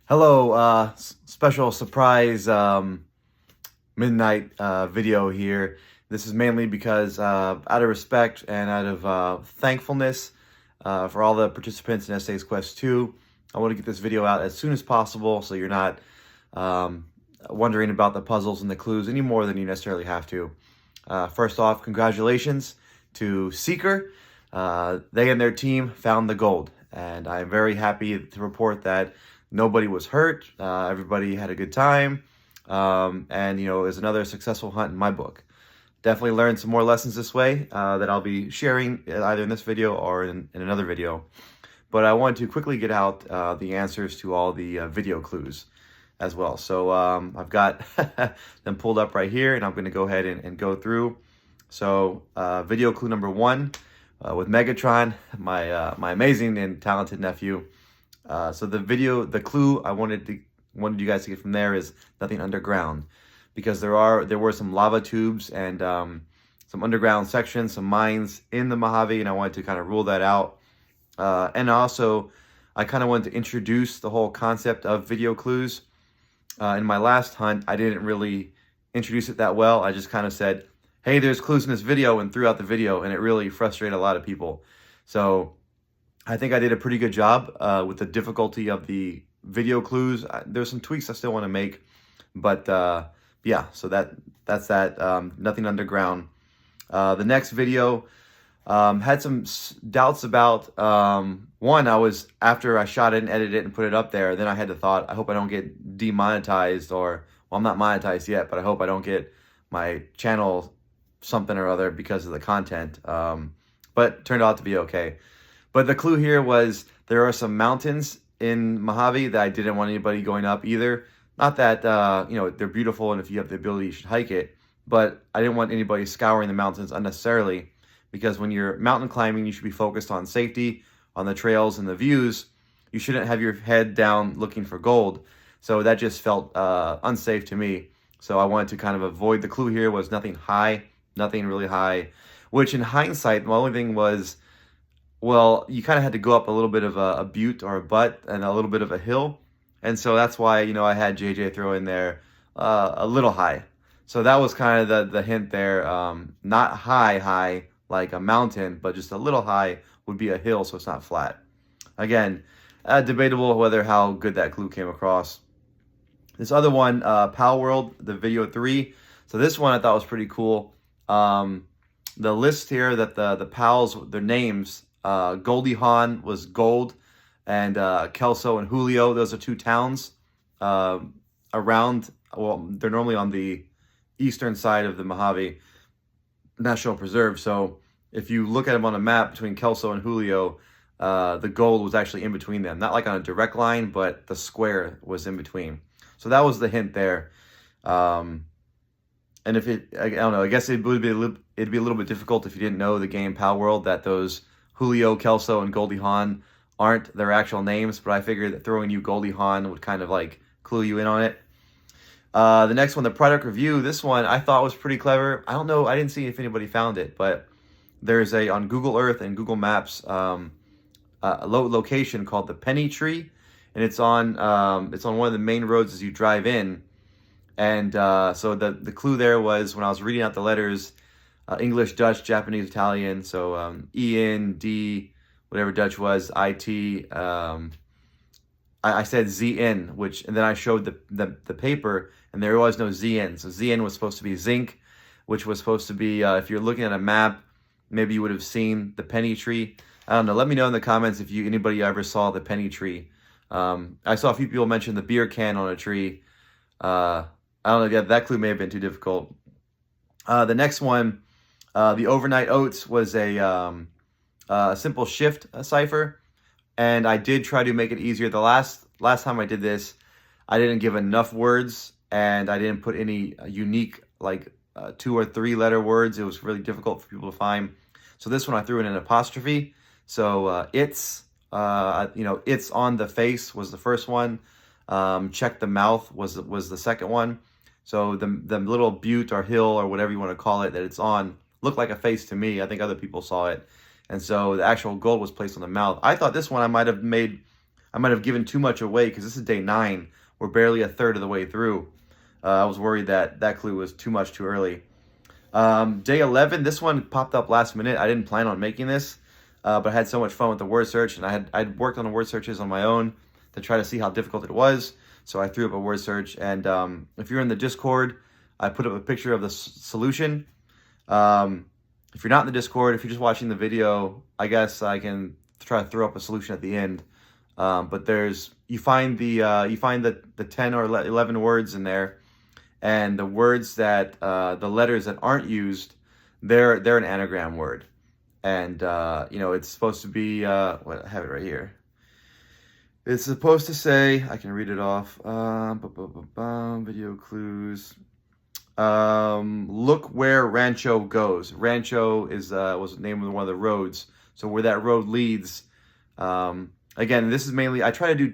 Hello, special surprise midnight video here. This is mainly because out of respect and out of thankfulness for all the participants in Essays Quest 2, I want to get this video out as soon as possible so you're not wondering about the puzzles and the clues any more than you necessarily have to. First off, congratulations to Seeker. They and their team found the gold, and I'm very happy to report that nobody was hurt. Everybody had a good time. And, it was another successful hunt in my book. Definitely learned some more lessons this way that I'll be sharing either in this video or in another video. But I wanted to quickly get out the answers to all the video clues as well. So I've got them pulled up right here, and I'm going to go ahead and go through. So video clue number 1 with Megatron, my amazing and talented nephew. So the clue I wanted you guys to get from there is nothing underground, because there were some lava tubes and some underground sections, some mines in the Mojave, and I wanted to kind of rule that out. And also, I kind of wanted to introduce the whole concept of video clues. In my last hunt, I didn't really introduce it that well. I just kind of said, hey, there's clues in this video, and throughout the video, and it really frustrated a lot of people. So I think I did a pretty good job with the difficulty of the video clues. There's some tweaks I still want to make, but yeah, so that's that. Nothing underground. The next video had some doubts about one. After I shot it and edited it and put it up there, then I had the thought, I hope I don't get demonetized, or, well, I'm not monetized yet, but I hope I don't get my channel something or other because of the content. But turned out to be okay. But the clue here was there are some mountains in Mojave that I didn't want anybody going up either. Not that, they're beautiful, and if you have the ability, you should hike it. But I didn't want anybody scouring the mountains unnecessarily, because when you're mountain climbing, you should be focused on safety, on the trails and the views. You shouldn't have your head down looking for gold. So that just felt unsafe to me. So I wanted to kind of avoid. The clue here was nothing really high, which in hindsight, my only thing was, well, you kind of had to go up a little bit of a butte or a butt and a little bit of a hill. And so that's why, I had JJ throw in there a little high. So that was kind of the hint there. Not high like a mountain, but just a little high would be a hill, so it's not flat. Again, debatable whether how good that clue came across. This other one, Pal World, the video 3. So this one I thought was pretty cool. The list here that the pals, their names, Goldie Hawn was gold, and Kelso and Julio, those are 2 towns around, well, they're normally on the eastern side of the Mojave National Preserve. So if you look at them on a map between Kelso and Julio, the gold was actually in between them. Not like on a direct line, but the square was in between. So that was the hint there. And if I don't know, I guess it'd be a little bit difficult if you didn't know the game Pal World, that those Julio, Kelso, and Goldie Hawn aren't their actual names, but I figured that throwing you Goldie Hawn would kind of like clue you in on it. The next one, the product review, this one I thought was pretty clever. I don't know, I didn't see if anybody found it, but there's on Google Earth and Google Maps a location called the Penny Tree, and it's on one of the main roads as you drive in. And so the clue there was, when I was reading out the letters, English, Dutch, Japanese, Italian, so E-N, D, whatever Dutch was, I-T, I said Z-N, and then I showed the paper, and there was no Z-N. So Z-N was supposed to be zinc, which was supposed to be, if you're looking at a map, maybe you would have seen the Penny Tree. I don't know, let me know in the comments if anybody ever saw the Penny Tree. I saw a few people mention the beer can on a tree. I don't know, yeah, that clue may have been too difficult. The next one, the overnight oats, was a simple shift cipher, and I did try to make it easier. The last time I did this, I didn't give enough words, and I didn't put any unique, like 2 or 3 letter words. It was really difficult for people to find. So this one I threw in an apostrophe. So it's on the face was the first one. Check the mouth was the second one. So the little butte or hill or whatever you want to call it that it's on looked like a face to me. I think other people saw it. And so the actual gold was placed on the mouth. I thought this one I might have made I might have given too much away because this is day 9. We're barely a third of the way through. I was worried that that clue was too much too early. Day 11, this one popped up last minute. I didn't plan on making this, but I had so much fun with the word search, and I'd worked on the word searches on my own to try to see how difficult it was. So I threw up a word search, and if you're in the Discord, I put up a picture of the solution. If you're not in the Discord, if you're just watching the video, I guess I can try to throw up a solution at the end. But you find the 10 or 11 words in there, and the words that the letters that aren't used, they're an anagram word, and it's supposed to be what I have it right here. It's supposed to say, I can read it off. Video clues. Look where Rancho goes. Rancho was the name of one of the roads. So where that road leads. Again, this is mainly, I try to do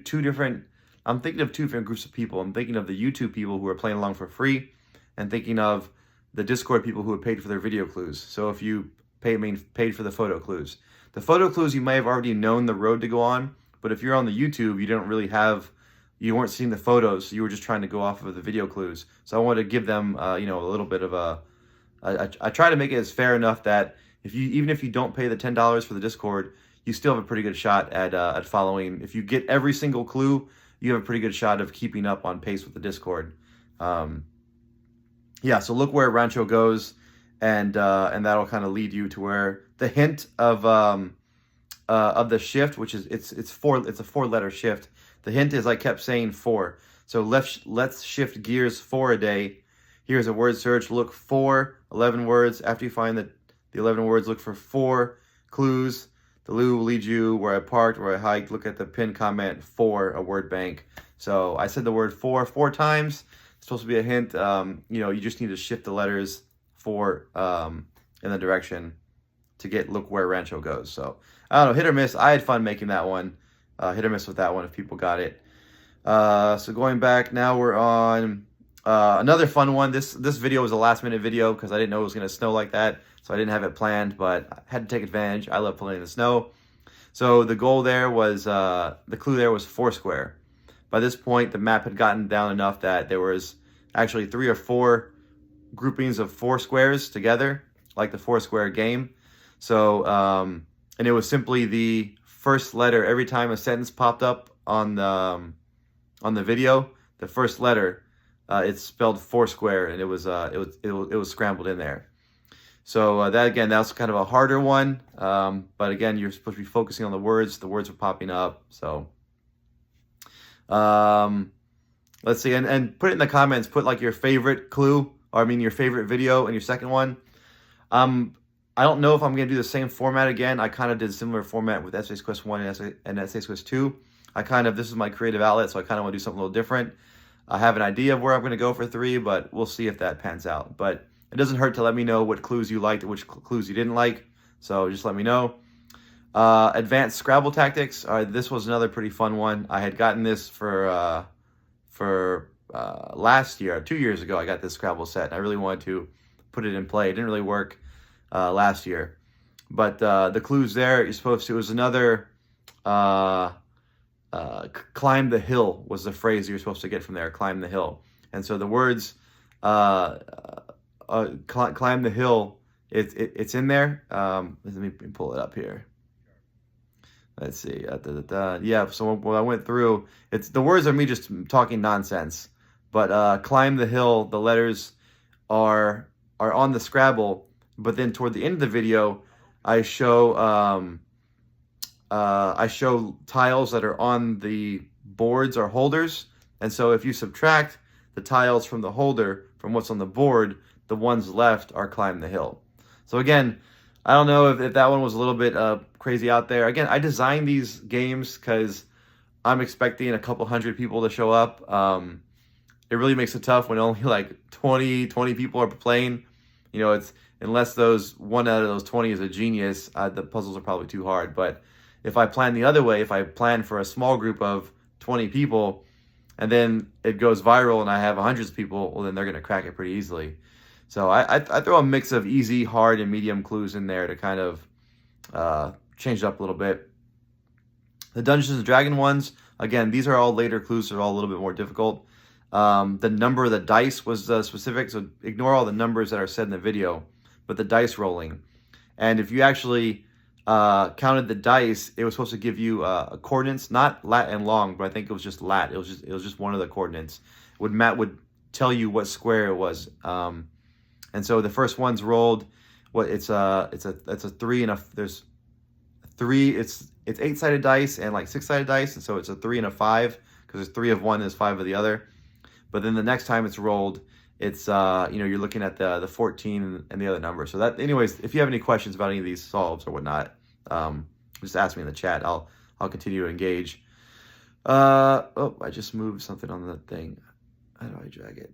I'm thinking of 2 different groups of people. I'm thinking of the YouTube people who are playing along for free, and thinking of the Discord people who have paid for their video clues. So if you paid for the photo clues. The photo clues, you may have already known the road to go on, but if you're on the YouTube, you weren't seeing the photos, so you were just trying to go off of the video clues. So I wanted to give them, a little bit of I try to make it as fair enough that even if you don't pay the $10 for the Discord, you still have a pretty good shot at following. If you get every single clue, you have a pretty good shot of keeping up on pace with the Discord. Yeah, so look where Rancho goes, and that'll kind of lead you to where the hint of the shift, which is it's a 4-letter shift. The hint is I kept saying 4. So let's shift gears 4 a day. Here's a word search. Look for 11 words. After you find the 11 words, look for 4 clues. The clue will lead you where I parked, where I hiked. Look at the pinned comment for a word bank. So I said the word 4 times. It's supposed to be a hint. You just need to shift the letters 4 in the direction to get look where Rancho goes. So I don't know, hit or miss. I had fun making that one. Hit or miss with that one if people got it. So going back, now we're on another fun one. This video was a last-minute video because I didn't know it was going to snow like that, so I didn't have it planned, but I had to take advantage. I love playing in the snow. So the goal there was, the clue there was Foursquare. By this point, the map had gotten down enough that there was actually 3 or 4 groupings of 4 squares together, like the Foursquare game. So, and it was simply the first letter. Every time a sentence popped up on the video, the first letter, it's spelled Foursquare, and it was scrambled in there. So that's kind of a harder one. But again, you're supposed to be focusing on the words. The words were popping up. So let's see, and put it in the comments. Put like your favorite clue, or your favorite video, and your second one. I don't know if I'm going to do the same format again. I kind of did a similar format with Essays Quest 1 and Essays Quest 2. This is my creative outlet, so I kind of want to do something a little different. I have an idea of where I'm going to go for 3, but we'll see if that pans out. But it doesn't hurt to let me know what clues you liked and which clues you didn't like. So just let me know. Advanced Scrabble Tactics. This was another pretty fun one. I had gotten this for last year, 2 years ago. I got this Scrabble set, and I really wanted to put it in play. It didn't really work last year, but the clues there, it was another climb the hill was the phrase you're supposed to get from there. Climb the hill. And so the words climb the hill, it's in there. Let me pull it up here. Let's see. Yeah, so when I went through, the words are me just talking nonsense, but climb the hill, the letters are on the Scrabble. But then toward the end of the video, I show tiles that are on the boards or holders. And so if you subtract the tiles from the holder from what's on the board, the ones left are climb the hill. So again, I don't know if that one was a little bit crazy out there. Again, I designed these games because I'm expecting a couple hundred people to show up. It really makes it tough when only like 20 people are playing. It's unless one out of those 20 is a genius, the puzzles are probably too hard. But if I plan the other way, if I plan for a small group of 20 people, and then it goes viral and I have hundreds of people, well, then they're going to crack it pretty easily. So I throw a mix of easy, hard, and medium clues in there to kind of change it up a little bit. The Dungeons & Dragons ones, Again, these are all later clues, so they're all a little bit more difficult. The number of the dice was specific, so ignore all the numbers that are said in the video, but the dice rolling. And if you actually counted the dice, it was supposed to give you coordinates, not lat and long, but I think it was just lat. It was just one of the coordinates. Matt would tell you what square it was. And so the first one's rolled. It's a 3 and there's 3. It's 8-sided dice and like 6-sided dice, and so it's a 3 and a 5 because there's 3 of one and there's 5 of the other. But then the next time it's rolled, it's you're looking at the 14 and the other number. So that, anyways, if you have any questions about any of these solves or whatnot, just ask me in the chat. I'll continue to engage. Oh, I just moved something on the thing. How do I drag it?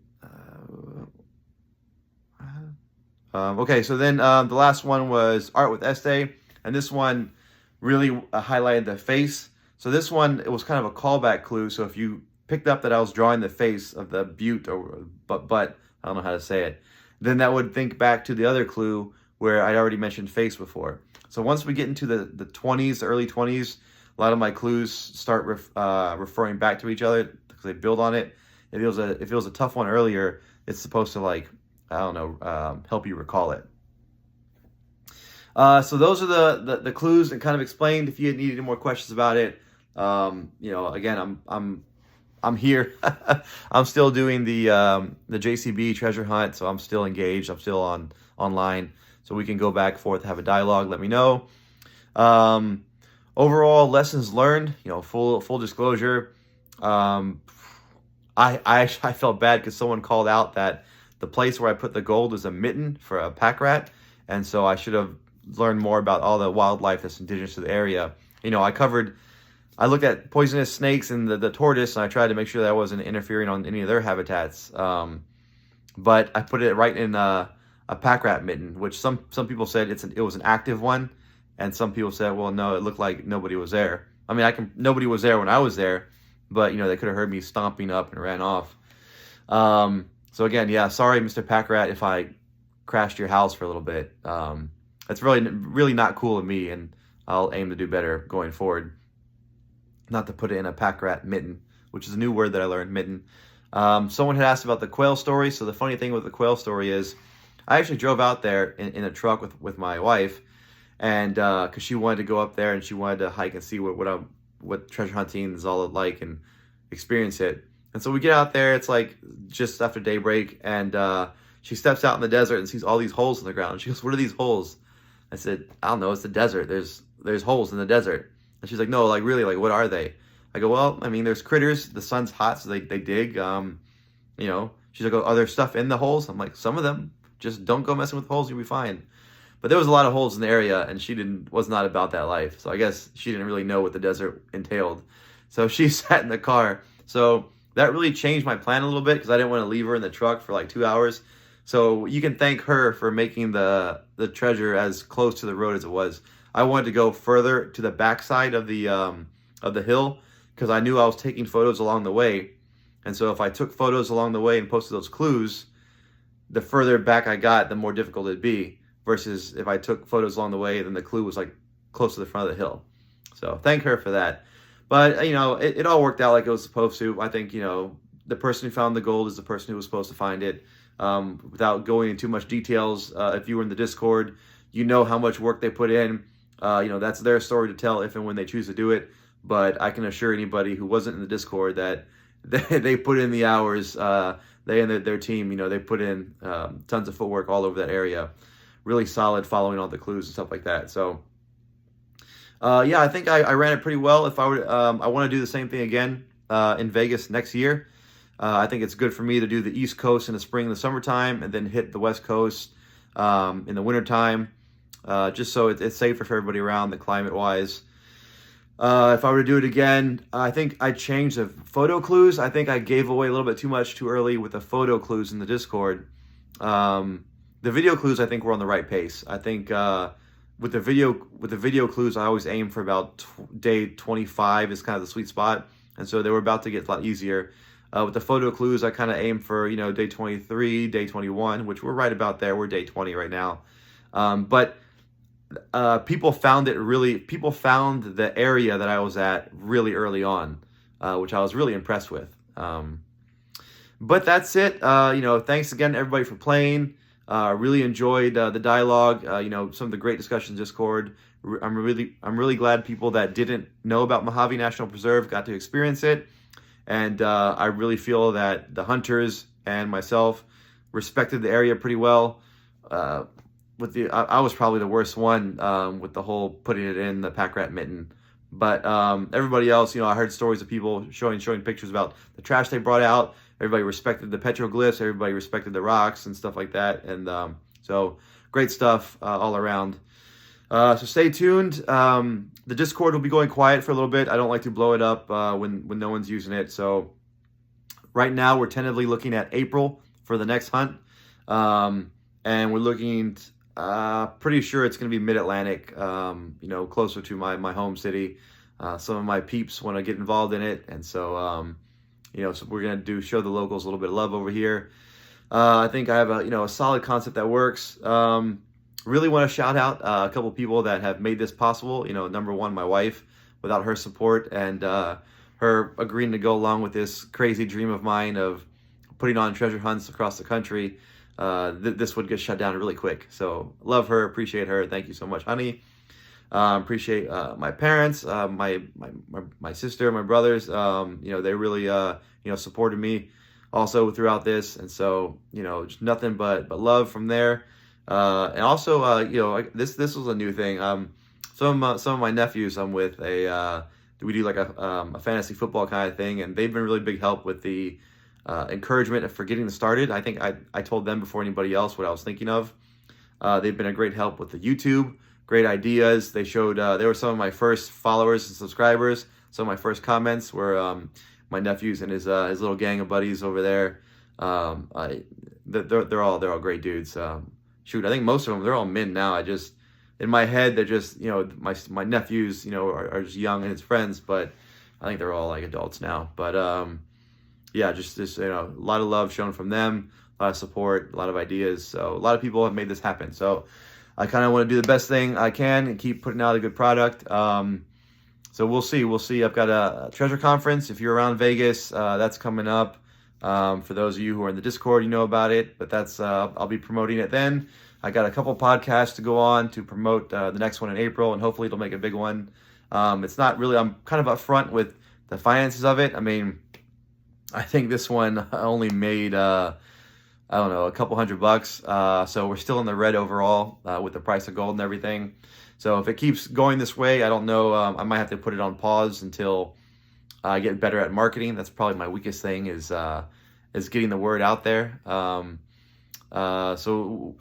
Okay, so then the last one was art with essay, and this one really highlighted the face. So this one, it was kind of a callback clue. So if you picked up that I was drawing the face of the butte or but I don't know how to say it, then that would think back to the other clue where I'd already mentioned face before. So once we get into the 20s, the early 20s, a lot of my clues start referring back to each other because they build on it. If it was a tough one earlier, it's supposed to, like, I don't know, help you recall it. So those are the clues and kind of explained. If you need any more questions about it, again, I'm here. I'm still doing the JCB treasure hunt, so I'm still engaged. I'm still online, so we can go back and forth, have a dialogue. Let me know. Overall lessons learned. Full disclosure. I felt bad because someone called out that the place where I put the gold is a mitten for a pack rat, and so I should have learned more about all the wildlife that's indigenous to the area. I looked at poisonous snakes and the tortoise, and I tried to make sure that I wasn't interfering on any of their habitats. But I put it right in a pack rat mitten, which some people said it was an active one, and some people said, well, no, it looked like nobody was there. I mean, nobody was there when I was there, but they could have heard me stomping up and ran off. So again, yeah, sorry, Mr. Pack Rat, if I crashed your house for a little bit. That's really not cool of me, and I'll aim to do better going forward. Not to put it in a pack rat mitten, which is a new word that I learned, mitten. Someone had asked about the quail story. So the funny thing with the quail story is I actually drove out there in a truck with my wife, and because she wanted to go up there and she wanted to hike and see what treasure hunting is all like and experience it. And so we get out there, it's like just after daybreak, and she steps out in the desert and sees all these holes in the ground. She goes, what are these holes? I said, I don't know, it's the desert. There's holes in the desert. And she's like, no, like really, like what are they? I go, well, I mean, there's critters. The sun's hot, so they dig. She's like, oh, are there stuff in the holes? I'm like, some of them. Just don't go messing with holes, you'll be fine. But there was a lot of holes in the area, and she was not about that life. So I guess she didn't really know what the desert entailed. So she sat in the car. So that really changed my plan a little bit because I didn't want to leave her in the truck for like 2 hours. So you can thank her for making the treasure as close to the road as it was. I wanted to go further to the backside of the hill because I knew I was taking photos along the way. And so if I took photos along the way and posted those clues, the further back I got, the more difficult it'd be. Versus if I took photos along the way, then the clue was like close to the front of the hill. So thank her for that. But, it all worked out like it was supposed to. I think, the person who found the gold is the person who was supposed to find it. Without going into too much details, if you were in the Discord, you know how much work they put in. That's their story to tell if and when they choose to do it. But I can assure anybody who wasn't in the Discord that they put in the hours. They and their team, they put in tons of footwork all over that area. Really solid following all the clues and stuff like that. So, yeah, I think I ran it pretty well. If I would, I want to do the same thing again in Vegas next year. I think it's good for me to do the East Coast in the spring and the summertime, and then hit the West Coast in the wintertime, just so it's safer for everybody around, the climate-wise. If I were to do it again, I think I'd change the photo clues. I think I gave away a little bit too much too early with the photo clues in the Discord. The video clues, I think, were on the right pace. I think with the video clues, I always aim for about day 25 is kind of the sweet spot, and so they were about to get a lot easier. With the photo clues, I kind of aim for day 23, day 21, which we're right about there. We're day 20 right now, but people found the area that I was at really early on. which I was really impressed with. But that's it. Thanks again to everybody for playing. Really enjoyed the dialogue. Some of the great discussions in Discord. I'm really glad people that didn't know about Mojave National Preserve got to experience it, and I really feel that the hunters and myself respected the area pretty well. I was probably the worst one with the whole putting it in the pack rat mitten. But everybody else, I heard stories of people showing pictures about the trash they brought out. Everybody respected the petroglyphs. Everybody respected the rocks and stuff like that. And so great stuff all around. So stay tuned. The Discord will be going quiet for a little bit. I don't like to blow it up when no one's using it. So right now we're tentatively looking at April for the next hunt. And we're looking, pretty sure it's going to be mid-Atlantic, closer to my home city. Some of my peeps want to get involved in it. And so, so we're going to show the locals a little bit of love over here. I think I have a solid concept that works. Really want to shout out a couple people that have made this possible. Number one, my wife. Without her support and her agreeing to go along with this crazy dream of mine of putting on treasure hunts across the country, this would get shut down really quick. So love her, appreciate her. Thank you so much, honey. Appreciate my parents, my sister, my brothers. They really supported me also throughout this, and so just nothing but love from there. And also this was a new thing. Some of my nephews I'm with we do like a fantasy football kind of thing, and they've been really big help with the encouragement for getting started. I think I told them before anybody else what I was thinking of. They've been a great help with the YouTube, great ideas. They showed, they were some of my first followers and subscribers. Some of my first comments were my nephews and his little gang of buddies over there. They're all great dudes. Shoot, I think most of them, they're all men now. In my head, they're just, my nephews, are just young and his friends, but I think they're all like adults now. But yeah, just a lot of love shown from them, a lot of support, a lot of ideas. So a lot of people have made this happen. So I kind of want to do the best thing I can and keep putting out a good product. So we'll see. I've got a treasure conference. If you're around Vegas, that's coming up. For those of you who are in the Discord, you know about it, but that's I'll be promoting it then. I got a couple podcasts to go on to promote the next one in April, and hopefully it'll make a big one. It's not really, I'm kind of upfront with the finances of it. I mean, I think this one only made, I don't know, a couple $100. So we're still in the red overall with the price of gold and everything. So if it keeps going this way, I don't know, I might have to put it on pause until I get better at marketing. That's probably my weakest thing is getting the word out there. So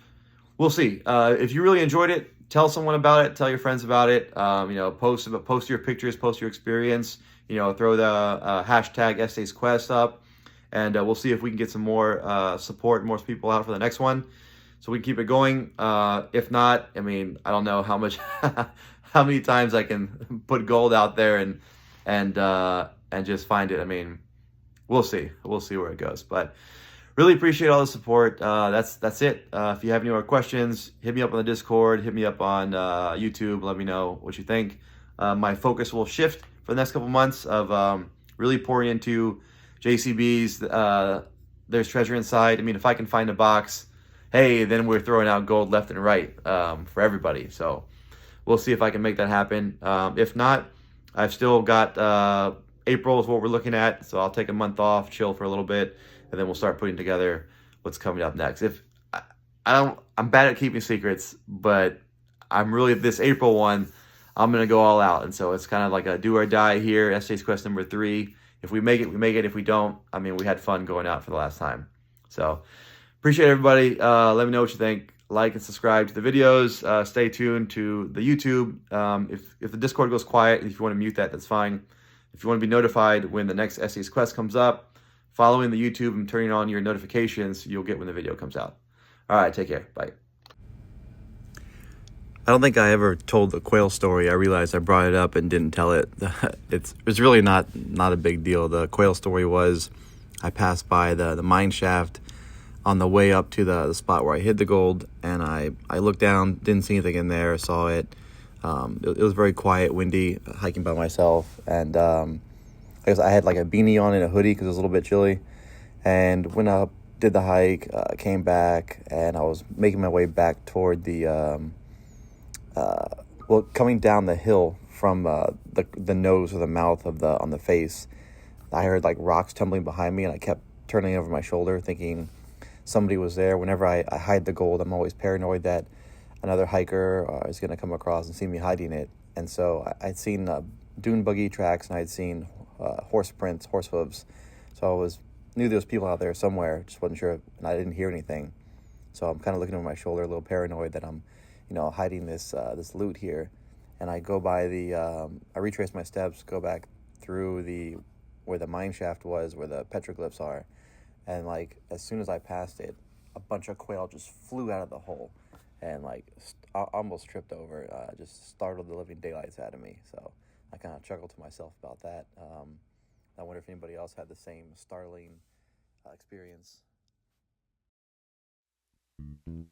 we'll see. If you really enjoyed it, tell someone about it. Tell your friends about it. Post your pictures, post your experience. Throw the hashtag Estates Quest up, and we'll see if we can get some more support, more people out for the next one, so we can keep it going. If not, I mean, I don't know how many times I can put gold out there and just find it. I mean, we'll see where it goes, but really appreciate all the support. That's it. If you have any more questions, hit me up on the Discord, hit me up on YouTube. Let me know what you think. My focus will shift for the next couple months of really pouring into JCBs. There's treasure inside. I mean, if I can find a box, hey, then we're throwing out gold left and right for everybody. So we'll see if I can make that happen. If not, I've still got April is what we're looking at. So I'll take a month off, chill for a little bit, and then we'll start putting together what's coming up next. I'm bad at keeping secrets, but I'm really, this April one, I'm going to go all out. And so it's kind of like a do or die here. Estates Quest number 3. If we make it, we make it. If we don't, I mean, we had fun going out for the last time. So appreciate everybody. Let me know what you think. Like and subscribe to the videos. Stay tuned to the YouTube. If the Discord goes quiet, if you want to mute that, that's fine. If you want to be notified when the next Estates Quest comes up, following the YouTube and turning on your notifications, you'll get when the video comes out. All right, take care. Bye. I don't think I ever told the quail story. I realized I brought it up and didn't tell it. It's really not a big deal. The quail story was I passed by the mine shaft on the way up to the spot where I hid the gold, and I looked down, didn't see anything in there, saw it. It was very quiet, windy, hiking by myself, and I I guess I had like a beanie on and a hoodie because it was a little bit chilly. And went up, did the hike, came back, and I was making my way back toward the, coming down the hill from the nose or the mouth of on the face. I heard like rocks tumbling behind me, and I kept turning over my shoulder thinking somebody was there. Whenever I hide the gold, I'm always paranoid that another hiker is going to come across and see me hiding it. And so I'd seen dune buggy tracks, and I'd seen horse prints, horse hooves. So I knew there was people out there somewhere, just wasn't sure, and I didn't hear anything. So I'm kind of looking over my shoulder, a little paranoid that I'm, hiding this loot here. And I go by I retrace my steps, go back through where the mine shaft was, where the petroglyphs are. And like, as soon as I passed it, a bunch of quail just flew out of the hole and like almost tripped over, just startled the living daylights out of me. So I kind of chuckled to myself about that. I wonder if anybody else had the same startling experience.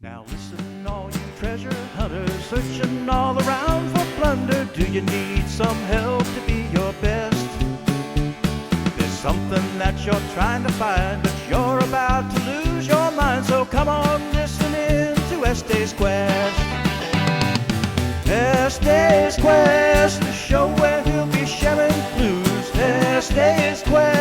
Now listen, all you treasure hunters, searching all around for plunder. Do you need some help to be your best? There's something that you're trying to find, but you're about to lose your mind. So come on, listen in to Este's Quest. Este's Quest, the show where he'll be sharing clues. Este's Quest.